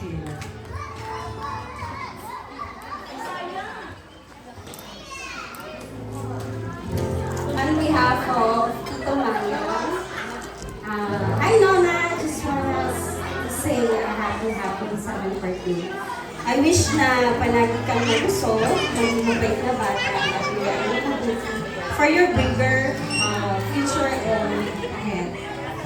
Chin. On behalf of Tito Mario, hi Nona, just wanna say a happy 7th birthday. I wish na palagi kang malusog, maging mabait na bata, at we are looking for your bigger future and ahead.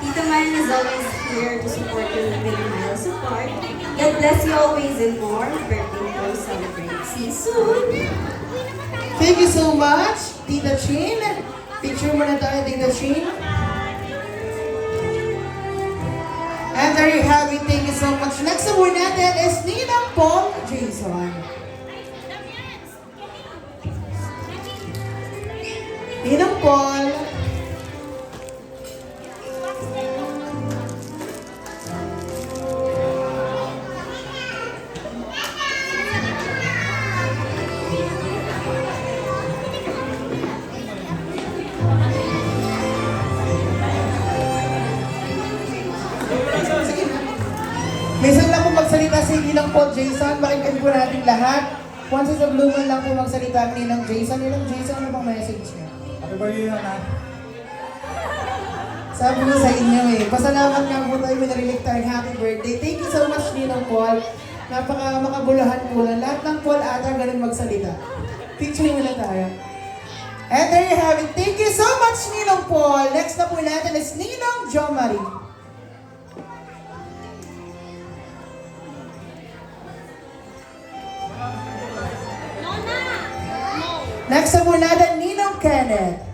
Tito Mario is always here to support you with moral support. God bless you always and more. Birthday to celebrate. See you soon! Thank you so much, Tita Chin. Picture muna tayo, Tita Chin. And there you have it. Thank you so much. Next na natin is Ninang Paul Jason. Ninang Paul. Minsan lang po magsalita si Ninang Paul Jason. Pakinggan po natin lahat. Once is a blue moon lang po magsalita ang Ninang Jason. Ninang Jason, ano bang message niya? Happy birthday, Nana. Sabi ko sa inyo pasalamat nga po tayo may narinig tayong happy birthday. Thank you so much, Ninang Paul. Napaka makabulahan po lang. Lahat ng Paul ata ganun magsalita. Picture muna tayo. And there you have it. Thank you so much, Ninang Paul. Next na po natin is Ninang Jo Marie. Next na po natin, Ninong Kenneth.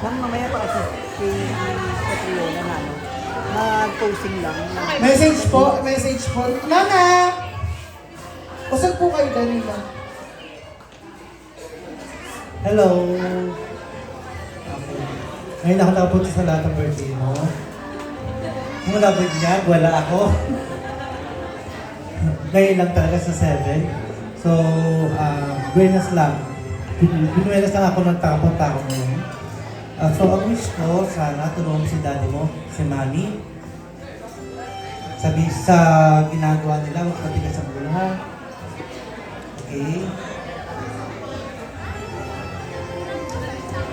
Mamaya pa kasi si Catriona na ano, nag-posting lang. Message po. Nana! Usag po kayo kanina. Hello! Ngayon ako nakapunta sa lahat ng birthday mo. Nung nabig niya, wala ako. Ngayon lang talaga sa 7. So, buenas lang. Binuenas lang ako ng takapunta ko ngayon. So, ang wish ko, sana tulungan mo si daddy mo, si mami. Sabi sa ginagawa nila, huwag patigas ang ulo ha. Okay?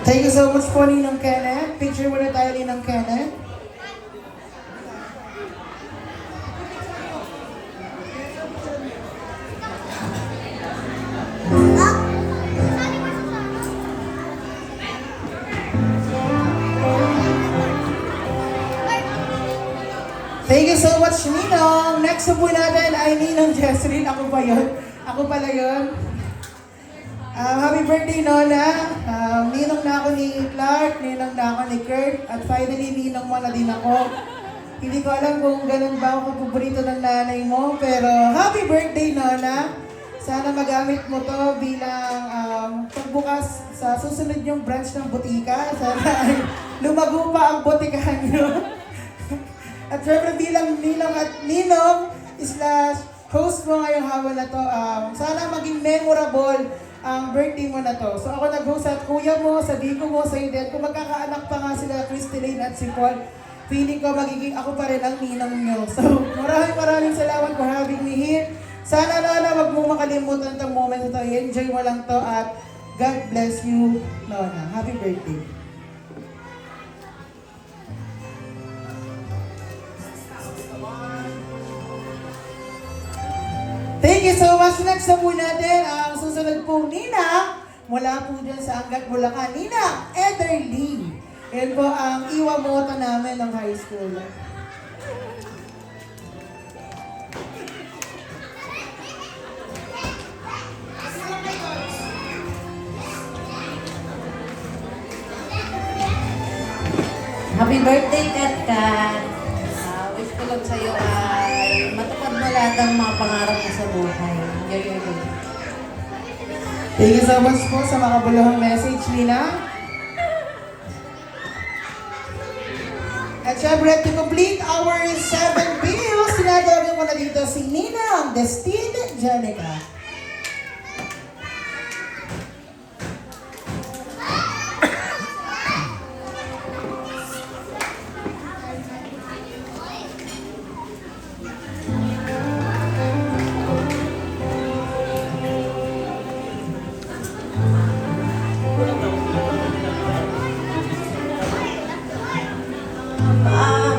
Thank you so much po, Ninong Kenneth. Picture muna tayo, Ninong Kenneth. Thank you so much, Ninong. Next na po natin ay Ninong Jesseline. Ako ba yun? Ako pala yun. Happy birthday, Nona. Ninong na ako ni Clark, ninong na ako ni Kurt, at finally, ninong mo na din ako. Hindi ko alam kung ganun ba ako paborito ng nanay mo, pero happy birthday, Nona. Sana magamit mo to bilang pagbukas sa susunod yung branch ng butika. Sana ay lumago pa ang butikahan nyo. At syempre bilang ninong at ninong / host mo ngayong hawal na to, sana maging memorable ang birthday mo na to. So ako nag-host at kuya mo, sa Dico mo, sa Eden. Kung magkakaanak pa nga sila, Christine at si Paul, feeling ko magiging ako pa rin ang ninang nyo. So maraming salamat for having me here. Sana Lola, wag mo makalimutan itong moment na to. Enjoy mo lang to at God bless you, Lola. Happy birthday. Thank you so much. Next na po natin ang susunod pong Nina mula po dyan sa Angat, Bulacan. Nina Ederly. Yan po ang iwamota namin ng high school. Happy birthday, Kat Kat! Wish ko lang sa'yo ay matupad mo lahat ng mga pangarap mo sa buhay. Enjoy your day. Thank you so much po sa makabuluhang message, Nina. At syempre, to complete our 7 bills, tawagin ko na dito si Ninang Destine Jenica.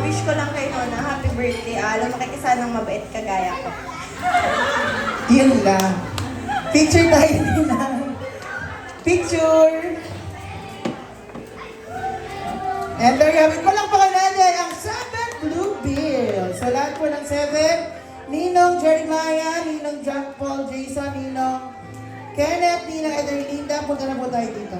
Wish ko lang kay Nona, happy birthday. Lumaki ka sanang mabait kagaya ko. Yun lang. Picture tayo, Ninang. Picture! And there you have it. Walang natin ang 7 Blue Bill. So lahat po ng 7, Ninong Jeremiah, Ninong John Paul, Jason, Ninong Kenneth, Ninong Ederlinda, punta na po tayo dito.